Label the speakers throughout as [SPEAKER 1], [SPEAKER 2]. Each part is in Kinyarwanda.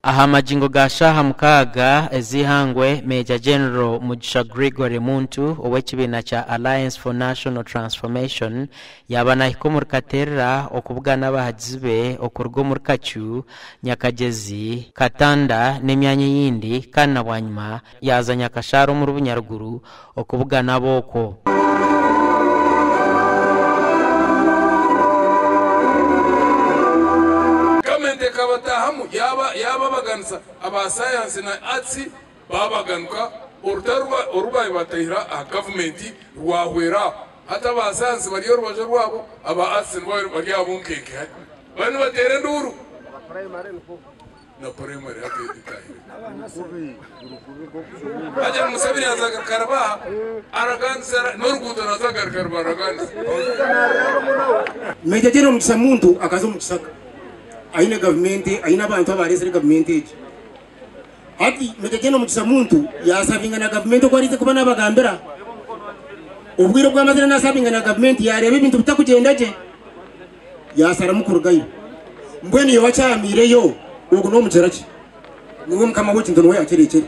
[SPEAKER 1] Aha majingo gashaha mukaga ezihangwe Major General Mugisha Gregory Muntu owekibina cha Alliance for National Transformation yabana ikomurkaterera okubugana abahazibe okurgo murkachu Nyakagezi Katanda n'emyanya yindi kana bwanyuma yazanya kasharo mu Bunyaruguru okubugana boko
[SPEAKER 2] kabatahamu yaba baganza aba science na arts babaganuka orubaye batahira a government rwahwera hata ba science bari yorubaje rwabo aba arts bari abunkeke bani batere nduru na primary atitahira aje musabiri azagarkaraba araganza norguto nazagarkaraba araganza
[SPEAKER 3] Major General Mugisha Muntu akazo mukisaka aina government aina abantu abarese government ije ati Major General Mugisha Muntu yasavinga na government ko arize kubana bagambira ubwiro bw'amazina nasavinga na government yarebe ibintu bitakugendaje yasara mukurugayo mbweni yo wacamireyo ugo no muceraki niwe mukama w'icyo nwe akerekere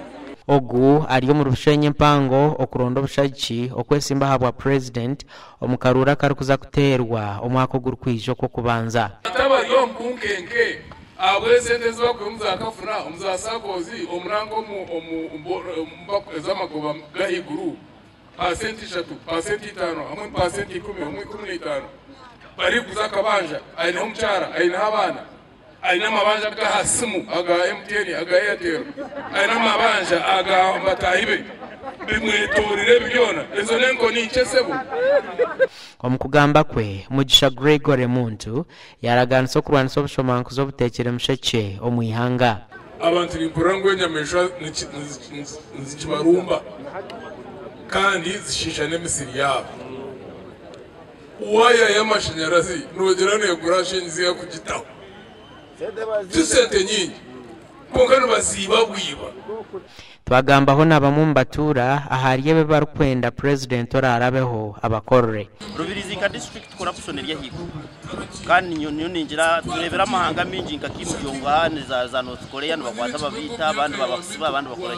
[SPEAKER 1] ogu ariyo mu rushenye mpango okurondo bushaki okwesimba habwa president omukarura karukuza kuterwa omwako gurukwijo ko kubanza
[SPEAKER 2] atabariyo mpunkenke abwesendeze bakwemza akafuna umzasakozi omrango mbako ezamagoba gahiguru pasenti 3 pasenti 5 amwe pasenti 10 amwe 15 bari kuzakabanja aina umchara aina abana aina mabanja gahasimu aga MTN aga Airtel aina mabanja aga batahibe bimwetorire byona ezo nenko ni chesebo
[SPEAKER 1] omukugamba kwe Mugisha Gregory Muntu yaraganso kurwanisa obushomanku zo butekere musheke omwihanga
[SPEAKER 2] abantu limpurango nyamesha nzikibarumba kandi zishisha n'emisiri yabo uwaya y'amashanyarazi nogerane gurashe nziya kugitaho tusente nyingi kongano basiba bwiba
[SPEAKER 1] twagambaho nabamumbatura ahariye be barukwenda president orarabeho abakorre
[SPEAKER 4] Rubirizinga district corruption yahigo kandi ninjira turebera amahanga minji nkakimbyonga za North Korea bakwata babita abandi babasiba abandi bakora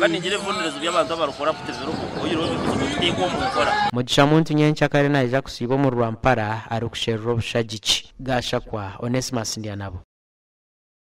[SPEAKER 4] kandi ngire vunerezo by'abantu barukora kutevero oyiro bitiko mu gukora
[SPEAKER 1] Mugisha Muntu nyencha kare naija kusibo mu Rwampara ari kushero bushagici gasha kwa Onesimus Ndianabo.